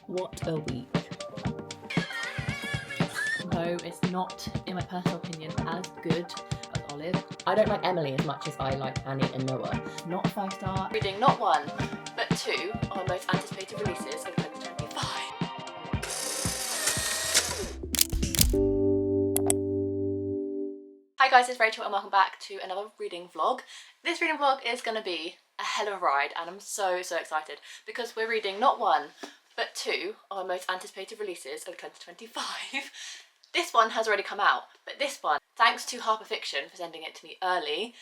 What a week. Though it's not, in my personal opinion, as good as Olive. I don't like Emily as much as I like Annie and Noah. Not a 5-star. Reading not one, but two of our most anticipated releases of 2025. Hi guys, it's Rachel and welcome back to another reading vlog. This reading vlog is going to be a hell of a ride and I'm so excited because we're reading not one, but two of our most anticipated releases of 2025. This one has already come out, but this one, thanks to Harper Fiction for sending it to me early,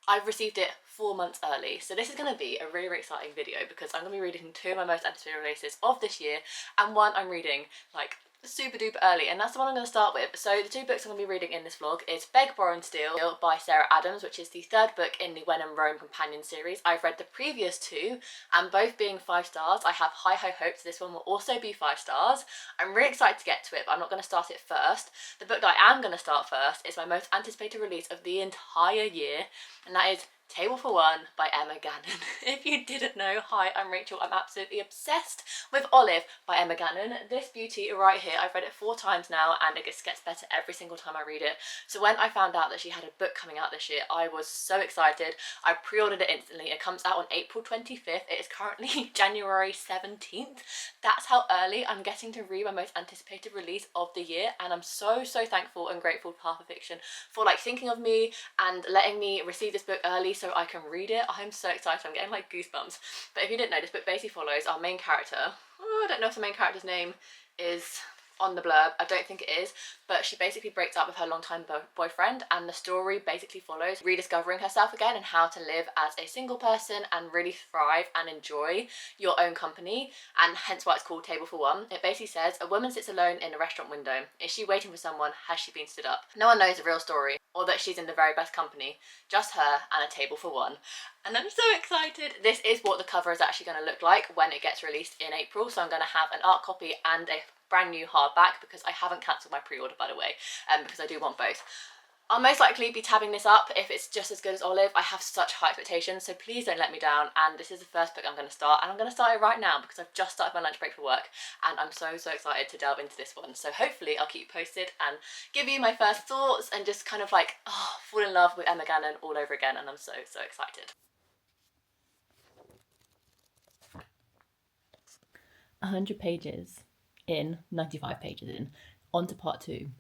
I've received it 4 months early. So this is going to be a really exciting video because I'm going to be reading two of my most anticipated releases of this year and one I'm reading like super duper early, and that's the one I'm going to start with. So the two books I'm going to be reading in this vlog is Beg, Borrow and Steal by Sarah Adams, which is the third book in the When in Rome companion series. I've read the previous two and both being 5 stars. I have high hopes this one will also be 5 stars. I'm really excited to get to it, but I'm not going to start it first. The book that I am going to start first is my most anticipated release of the entire year, and that is Table for One by Emma Gannon. If you didn't know, hi, I'm Rachel. I'm absolutely obsessed with Olive by Emma Gannon. This beauty right here, I've read it 4 times now and it just gets better every single time I read it. So when I found out that she had a book coming out this year, I was so excited. I pre-ordered it instantly. It comes out on April 25th. It is currently January 17th. That's how early I'm getting to read my most anticipated release of the year, and I'm so thankful and grateful to Harper Fiction for like thinking of me and letting me receive this book early so I can read it. I'm so excited. I'm getting like goosebumps. But if you didn't know, this book basically follows our main character. I don't know if the main character's name is on the blurb. I don't think it is, but she basically breaks up with her longtime boyfriend, and the story basically follows rediscovering herself again and how to live as a single person and really thrive and enjoy your own company, and hence why it's called Table for One. It basically says a woman sits alone in a restaurant window. Is she waiting for someone? Has she been stood up? No one knows the real story or that she's in the very best company, just her and a table for one. And I'm so excited. This is what the cover is actually going to look like when it gets released in April. So I'm going to have an art copy and a brand new hardback because I haven't cancelled my pre-order, by the way, because I do want both. I'll most likely be tabbing this up if it's just as good as Olive. I have such high expectations, so please don't let me down. And this is the first book I'm going to start, and I'm going to start it right now because I've just started my lunch break for work and I'm so excited to delve into this one. So hopefully I'll keep you posted and give you my first thoughts and just kind of like fall in love with Emma Gannon all over again, and I'm so excited. 100 pages in, 95 pages in, on to part 2.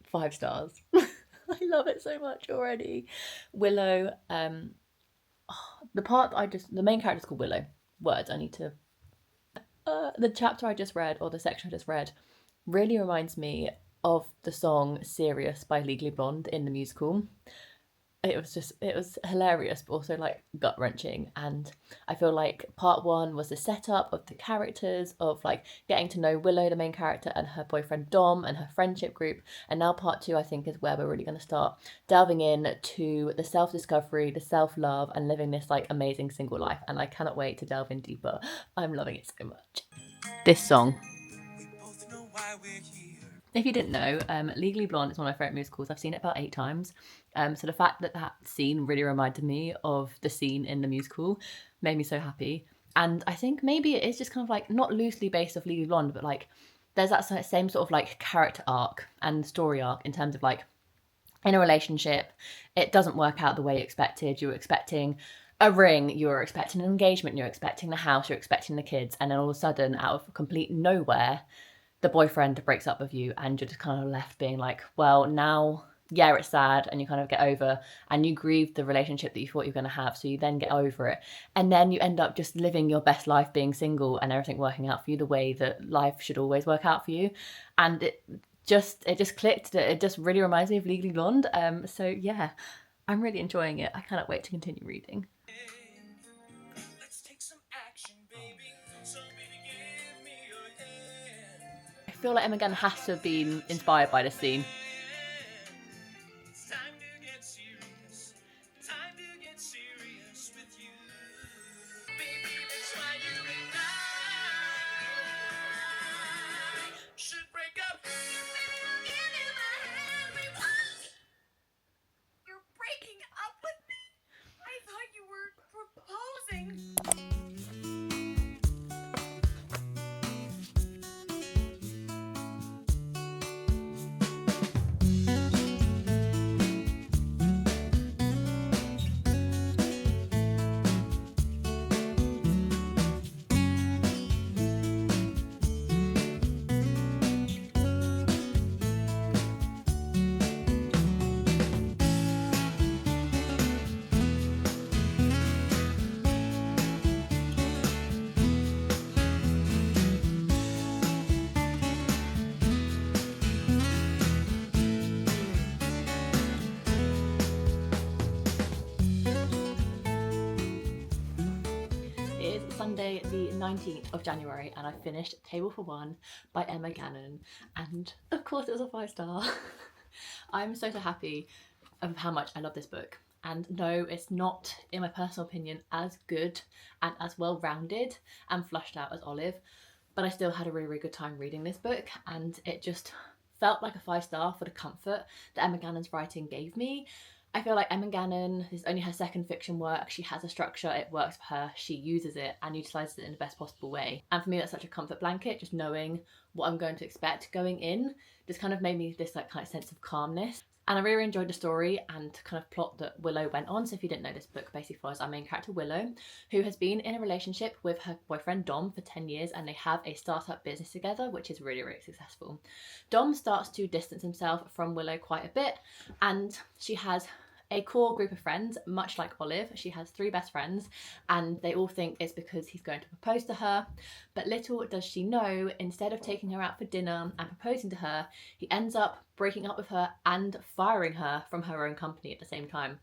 5 stars. I love it so much already. Willow, the main character's called Willow. Words, I need to... the chapter I just read, or the section I just read, really reminds me of the song Serious by Legally Blonde in the musical. It was hilarious, but also like gut-wrenching, and I feel like part 1 was the setup of the characters, of like getting to know Willow, the main character, and her boyfriend Dom and her friendship group, and now part 2 I think is where we're really going to start delving in to the self-discovery, the self-love, and living this like amazing single life, and I cannot wait to delve in deeper. I'm loving it so much. This song. If you didn't know, Legally Blonde is one of my favourite musicals. I've seen it about 8 times. So the fact that that scene really reminded me of the scene in the musical made me so happy. And I think maybe it is just kind of like not loosely based off Legally Blonde, but like there's that same sort of like character arc and story arc in terms of like in a relationship, it doesn't work out the way you expected. You were expecting a ring, you were expecting an engagement, you're expecting the house, you're expecting the kids, and then all of a sudden, out of complete nowhere, the boyfriend breaks up with you and you're just kind of left being like, well, now, yeah, it's sad, and you kind of get over and you grieve the relationship that you thought you were going to have, so you then get over it. And then you end up just living your best life being single and everything working out for you the way that life should always work out for you. And it just clicked. It just really reminds me of Legally Blonde. So yeah, I'm really enjoying it. I cannot wait to continue reading. I feel like Emma Gannon has to have been inspired by this scene. You're breaking up with me? I thought you were proposing. Monday the 19th of January and I finished Table for One by Emma Gannon, and of course it was a 5-star. I'm so happy of how much I love this book, and no, it's not, in my personal opinion, as good and as well-rounded and flushed out as Olive, but I still had a really good time reading this book, and it just felt like a 5-star for the comfort that Emma Gannon's writing gave me. I feel like Emma Gannon is only her second fiction work. She has a structure, it works for her, she uses it and utilises it in the best possible way. And for me, that's such a comfort blanket, just knowing what I'm going to expect going in. This kind of made me this kind of sense of calmness. And I really enjoyed the story and kind of plot that Willow went on. So if you didn't know, this book basically follows our main character Willow, who has been in a relationship with her boyfriend Dom for 10 years, and they have a startup business together, which is really successful. Dom starts to distance himself from Willow quite a bit, and she has a core group of friends, much like Olive. She has 3 best friends and they all think it's because he's going to propose to her. But little does she know, instead of taking her out for dinner and proposing to her, he ends up breaking up with her and firing her from her own company at the same time.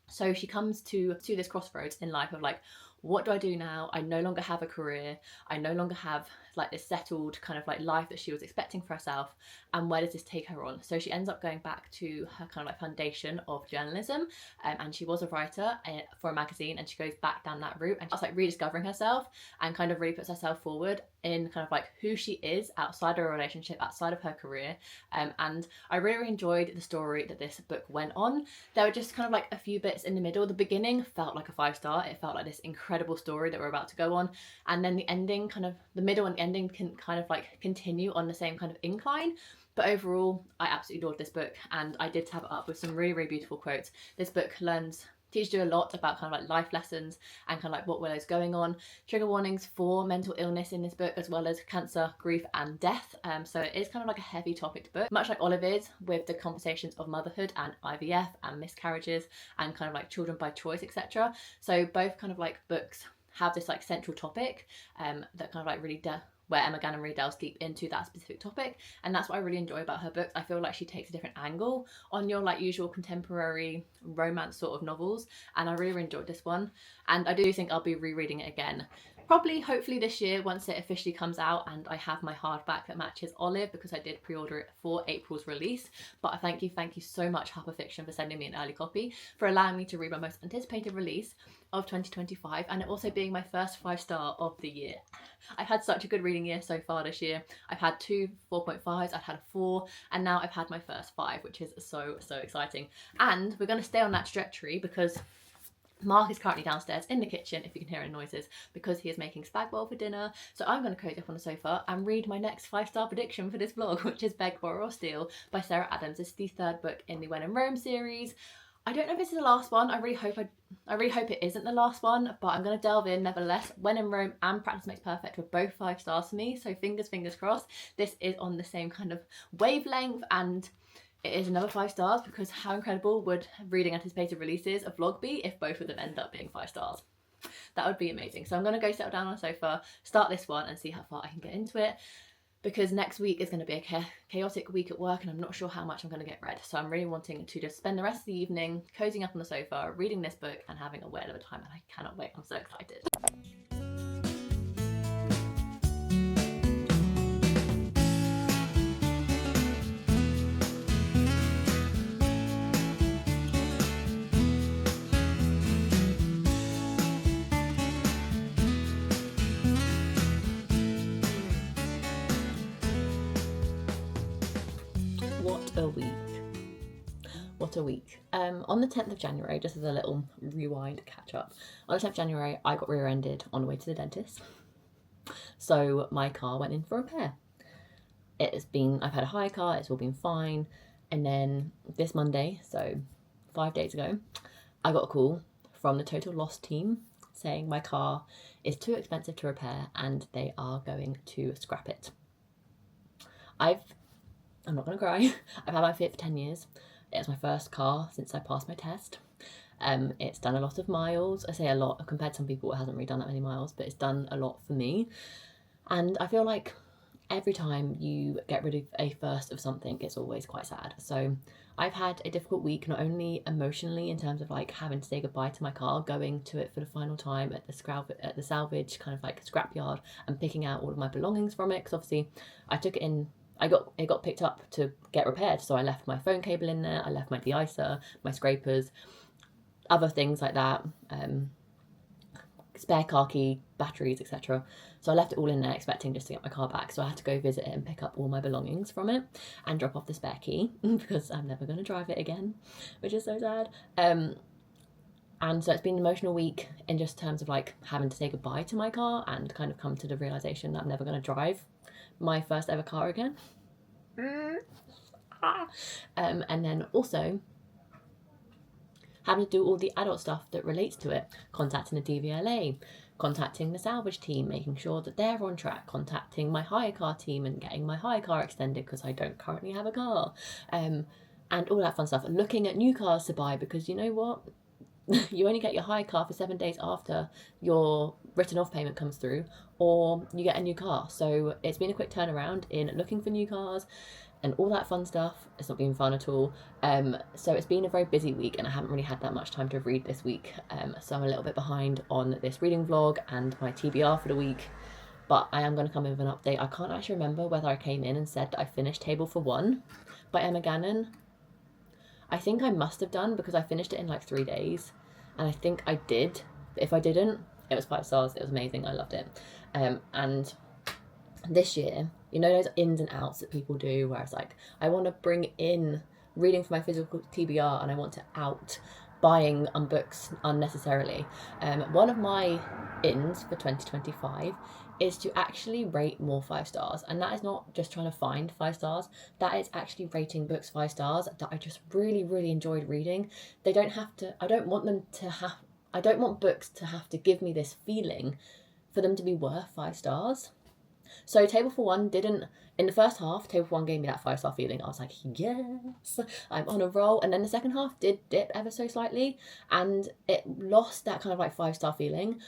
So she comes to this crossroads in life of like, what do I do now? I no longer have a career. I no longer have like this settled kind of like life that she was expecting for herself. And where does this take her on? So she ends up going back to her kind of like foundation of journalism. And she was a writer for a magazine, and she goes back down that route and just like rediscovering herself and kind of really puts herself forward in kind of like who she is outside of her relationship, outside of her career. And I really enjoyed the story that this book went on. There were just kind of like a few bits in the middle. The beginning felt like a 5-star. It felt like this incredible story that we're about to go on, and then the ending, kind of the middle and the ending, can kind of like continue on the same kind of incline. But overall, I absolutely adored this book, and I did tab it up with some really beautiful quotes. This book teaches you a lot about kind of like life lessons and kind of like what Willow's going on. Trigger warnings for mental illness in this book, as well as cancer, grief and death. So it is kind of like a heavy topic book, much like Olive is, with the conversations of motherhood and IVF and miscarriages and kind of like children by choice, etc. So both kind of like books have this like central topic that kind of like really where Emma Gannon really delves deep into that specific topic, and that's what I really enjoy about her books. I feel like she takes a different angle on your like usual contemporary romance sort of novels, and I really enjoyed this one, and I do think I'll be rereading it again. Probably, hopefully this year, once it officially comes out and I have my hardback that matches Olive, because I did pre-order it for April's release. But I thank you so much, Harper Fiction, for sending me an early copy, for allowing me to read my most anticipated release of 2025, and it also being my first 5-star of the year. I've had such a good reading year so far this year. I've had 2 4.5s, I've had a 4, and now I've had my first 5, which is so exciting. And we're going to stay on that trajectory because Mark is currently downstairs in the kitchen, if you can hear any noises, because he is making spag bowl for dinner. So I'm going to cozy up on the sofa and read my next 5-star prediction for this vlog, which is Beg, Borrow or Steal by Sarah Adams. It's the 3rd book in the When in Rome series. I don't know if this is the last one. I really hope it isn't the last one, but I'm going to delve in nevertheless. When in Rome and Practice Makes Perfect were both 5 stars for me, so fingers crossed. This is on the same kind of wavelength, and it is another 5 stars, because how incredible would reading anticipated releases a vlog be if both of them end up being 5 stars? That would be amazing. So I'm going to go settle down on the sofa, start this one and see how far I can get into it, because next week is going to be a chaotic week at work and I'm not sure how much I'm going to get read. So I'm really wanting to just spend the rest of the evening cozying up on the sofa, reading this book and having a whale of a time, and I cannot wait. I'm so excited. What a week. On the 10th of January, just as a little rewind catch up, on the 10th of January I got rear-ended on the way to the dentist. So my car went in for repair. I've had a hire car, it's all been fine. And then this Monday, so 5 days ago, I got a call from the Total Loss team saying my car is too expensive to repair and they are going to scrap it. I'm not gonna cry. I've had my Fiat for 10 years. It's my first car since I passed my test. It's done a lot of miles. I say a lot compared to some people, it hasn't really done that many miles, but it's done a lot for me. And I feel like every time you get rid of a first of something, it's always quite sad. So I've had a difficult week, not only emotionally in terms of like having to say goodbye to my car, going to it for the final time at the salvage kind of like scrapyard and picking out all of my belongings from it, because obviously I took it in. It got picked up to get repaired, so I left my phone cable in there, I left my de-icer, my scrapers, other things like that, spare car key, batteries, etc. So I left it all in there expecting just to get my car back, so I had to go visit it and pick up all my belongings from it and drop off the spare key because I'm never going to drive it again, which is so sad. And so it's been an emotional week in just terms of like having to say goodbye to my car and kind of come to the realisation that I'm never going to drive my first ever car again. And then also having to do all the adult stuff that relates to it, contacting the DVLA, contacting the salvage team, making sure that they're on track, contacting my hire car team and getting my hire car extended because I don't currently have a car, and all that fun stuff, and looking at new cars to buy, because you know what, you only get your hire car for 7 days after your written off payment comes through, or you get a new car. So it's been a quick turnaround in looking for new cars and all that fun stuff. It's not been fun at all. So it's been a very busy week and I haven't really had that much time to read this week. So I'm a little bit behind on this reading vlog and my TBR for the week, but I am going to come in with an update. I can't actually remember whether I came in and said that I finished Table for One by Emma Gannon. I think I must have done, because I finished it in like 3 days, and I think I did. But if I didn't, it was 5 stars. It was amazing. I loved it. And this year, you know those ins and outs that people do, where it's like, I want to bring in reading for my physical TBR and I want to out buying books unnecessarily. One of my ins for 2025 is to actually rate more 5 stars, and that is not just trying to find 5 stars, that is actually rating books 5 stars that I just really enjoyed reading. They don't have to, I don't want books to have to give me this feeling for them to be worth 5 stars. So Table for One didn't, in the first half, Table for One gave me that 5-star feeling. I was like, yes, I'm on a roll. And then the second half did dip ever so slightly and it lost that kind of like 5-star feeling.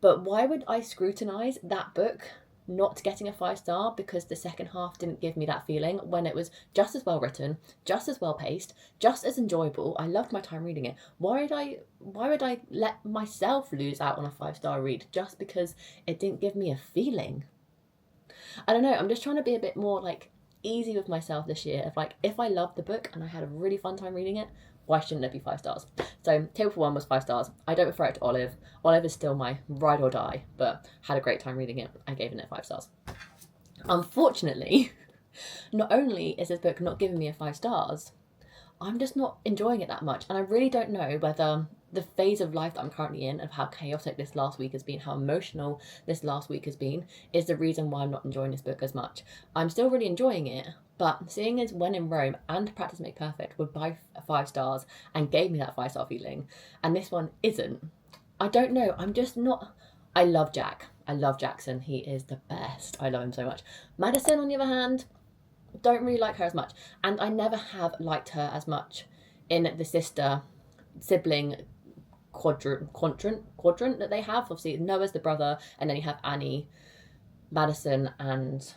But why would I scrutinise that book not getting a 5-star because the second half didn't give me that feeling, when it was just as well written, just as well paced, just as enjoyable? I loved my time reading it. Why would I let myself lose out on a 5-star read just because it didn't give me a feeling? I don't know, I'm just trying to be a bit more like easy with myself this year, of like, if I loved the book and I had a really fun time reading it, why shouldn't it be 5 stars? So Table for One was 5 stars. I don't refer it to Olive. Olive is still my ride or die, but had a great time reading it. I gave it 5 stars. Unfortunately, not only is this book not giving me a 5 stars, I'm just not enjoying it that much. And I really don't know whether the phase of life that I'm currently in, of how chaotic this last week has been, how emotional this last week has been, is the reason why I'm not enjoying this book as much. I'm still really enjoying it, but seeing as When in Rome and Practice Make Perfect were both 5 stars and gave me that 5-star feeling, and this one isn't, I don't know, I'm just not... I love Jack. I love Jackson. He is the best. I love him so much. Madison, on the other hand, don't really like her as much, and I never have liked her as much in the sibling quadrant that they have. Obviously Noah's the brother, and then you have Annie, Madison and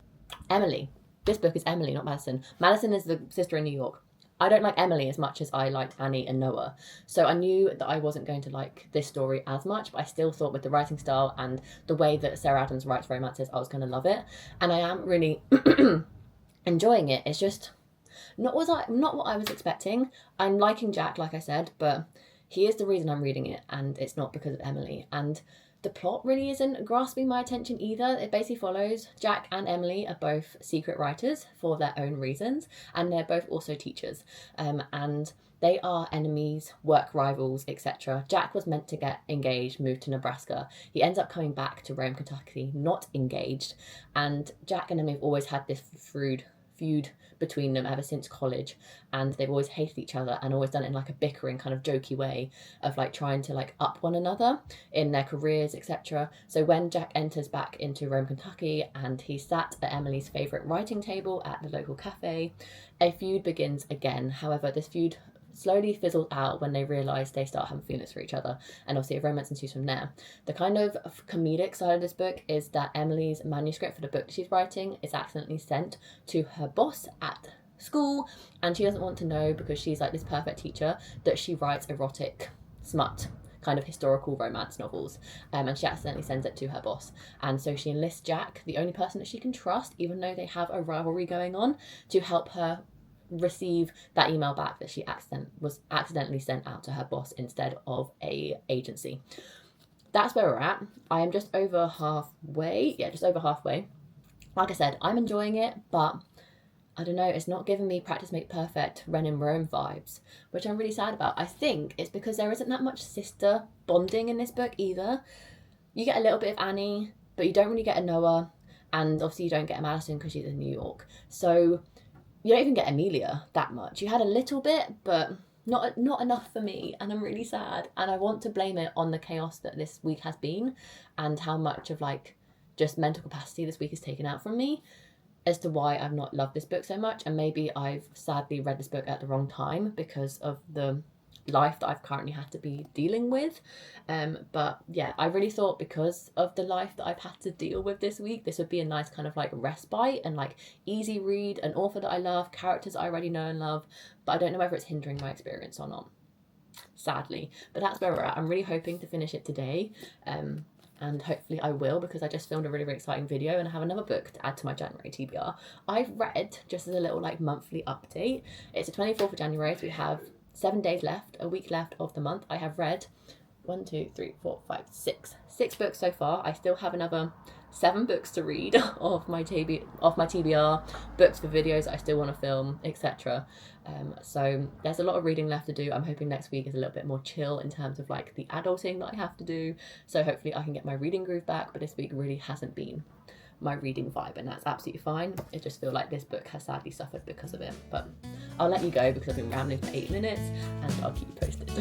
Emily. This book is Emily, not Madison. Madison is the sister in New York. I don't like Emily as much as I liked Annie and Noah, so I knew that I wasn't going to like this story as much, but I still thought with the writing style and the way that Sarah Adams writes romances, I was going to love it, and I am really enjoying it. It's just not what I was expecting. I'm liking Jack, like I said, but he is the reason I'm reading it, and it's not because of Emily. And the plot really isn't grasping my attention either. It basically follows Jack and Emily are both secret writers for their own reasons, and they're both also teachers. And they are enemies, work rivals, etc. Jack was meant to get engaged, moved to Nebraska. He ends up coming back to Rome, Kentucky, not engaged. And Jack and Emily have always had this feud between them ever since college, and they've always hated each other and always done it in like a bickering kind of jokey way of like trying to like up one another in their careers, etc. So when Jack enters back into Rome, Kentucky, and he's sat at Emily's favourite writing table at the local cafe, a feud begins again. However, this feud slowly fizzles out when they realise they start having feelings for each other, and obviously a romance ensues from there. The kind of comedic side of this book is that Emily's manuscript for the book that she's writing is accidentally sent to her boss at school, and she doesn't want to know, because she's like this perfect teacher, that she writes erotic smut kind of historical romance novels, and she accidentally sends it to her boss, and so she enlists Jack, the only person that she can trust, even though they have a rivalry going on, to help her receive that email back that she was accidentally sent out to her boss instead of a agency. That's where we're at. I am just over halfway. Yeah, just over halfway. Like I said, I'm enjoying it, but I don't know, it's not giving me practice make perfect Ren and Rome vibes, which I'm really sad about. I think it's because there isn't that much sister bonding in this book either. You get a little bit of Annie, but you don't really get a Noah, and obviously you don't get a Madison because she's in New York. So you don't even get Amelia that much. You had a little bit, but not enough for me, and I'm really sad. And I want to blame it on the chaos that this week has been, and how much of like just mental capacity this week has taken out from me, as to why I've not loved this book so much. And maybe I've sadly read this book at the wrong time because of the life that I've currently had to be dealing with. But yeah, I really thought because of the life that I've had to deal with this week, this would be a nice kind of like respite and like easy read, an author that I love, characters I already know and love, but I don't know whether it's hindering my experience or not, sadly. But that's where we're at. I'm really hoping to finish it today. And hopefully I will, because I just filmed a really, really exciting video and I have another book to add to my January TBR. I've read, just as a little like monthly update, it's the 24th of January, so we have 7 days left, a week left of the month. I have read 6 books so far. I still have another 7 books to read of my TBR, books for videos I still want to film, etc. So there's a lot of reading left to do. I'm hoping next week is a little bit more chill in terms of like the adulting that I have to do. So hopefully I can get my reading groove back, but this week really hasn't been my reading vibe, and that's absolutely fine. I just feel like this book has sadly suffered because of it. But I'll let you go because I've been rambling for 8 minutes, and I'll keep you posted.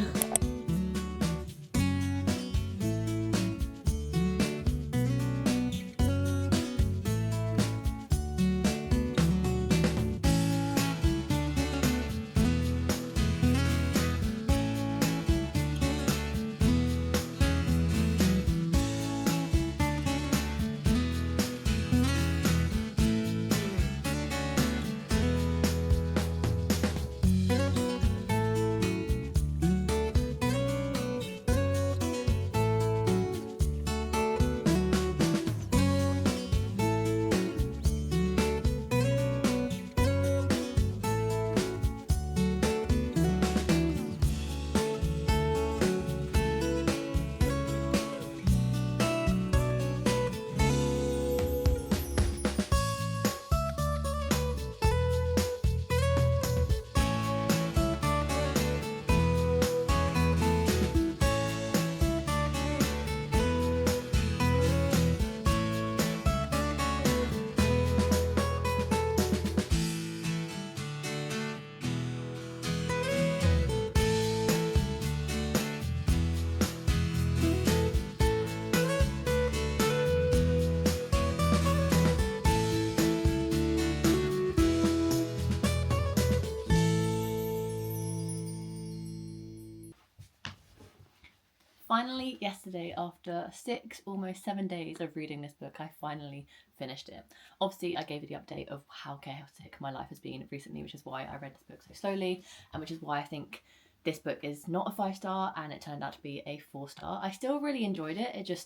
Finally, yesterday, after 6, almost 7 days of reading this book, I finally finished it. Obviously, I gave you the update of how chaotic my life has been recently, which is why I read this book so slowly, and which is why I think this book is not a 5-star, and it turned out to be a 4-star. I still really enjoyed it. It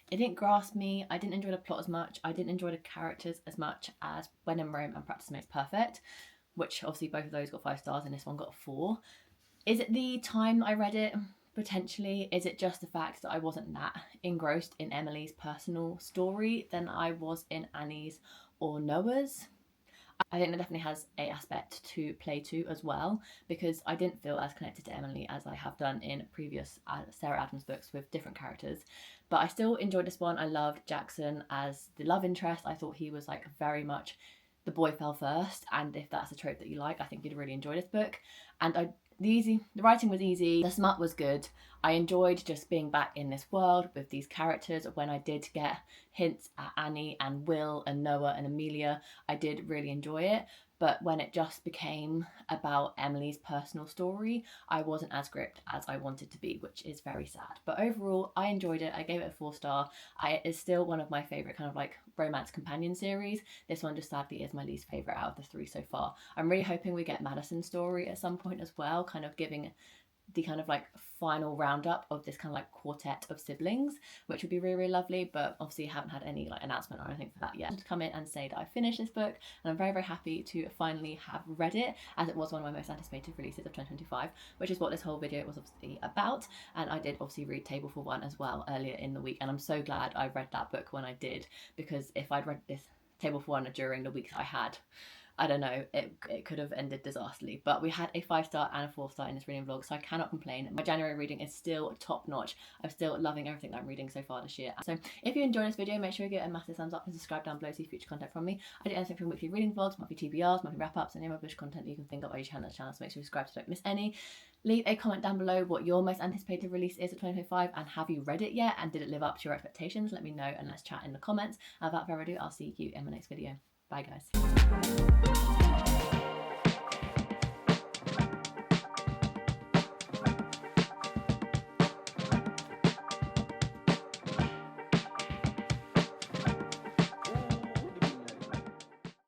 didn't grasp me. I didn't enjoy the plot as much. I didn't enjoy the characters as much as When in Rome and Practice Makes Perfect, which obviously both of those got 5 stars and this one got a 4. Is it the time that I read it? Potentially. Is it just the fact that I wasn't that engrossed in Emily's personal story than I was in Annie's or Noah's? I think that definitely has a aspect to play to as well, because I didn't feel as connected to Emily as I have done in previous Sarah Adams books with different characters. But I still enjoyed this one. I loved Jackson as the love interest. I thought he was like very much the boy fell first, and if that's a trope that you like, I think you'd really enjoy this book. And the writing was easy, the smut was good. I enjoyed just being back in this world with these characters. When I did get hints at Annie and Will and Noah and Amelia, I did really enjoy it. but when it just became about Emily's personal story, I wasn't as gripped as I wanted to be, which is very sad. But overall, I enjoyed it. I gave it a 4-star. It's still one of my favourite kind of like romance companion series. This one just sadly is my least favourite out of the 3 so far. I'm really hoping we get Madison's story at some point as well, kind of giving the kind of like final roundup of this kind of like quartet of siblings, which would be really, really lovely. But obviously I haven't had any like announcement or anything for that yet. To come in and say that I finished this book, and I'm very, very happy to finally have read it, as it was one of my most anticipated releases of 2025, which is what this whole video was obviously about. And I did obviously read Table for One as well earlier in the week, and I'm so glad I read that book when I did, because if I'd read this Table for One during the weeks I had, I don't know, it could have ended disastrously. But we had a 5-star and a 4-star in this reading vlog, so I cannot complain. My January reading is still top notch. I'm still loving everything that I'm reading so far this year. So if you enjoyed this video, make sure you give it a massive thumbs up and subscribe down below to see future content from me. I do anything from weekly reading vlogs, monthly TBRs, monthly wrap-ups, and any other content that you can think of on each channel, so make sure you subscribe so you don't miss any. Leave a comment down below what your most anticipated release is of 2025, and have you read it yet, and did it live up to your expectations? Let me know and let's chat in the comments. And without further ado, I'll see you in my next video. Bye guys.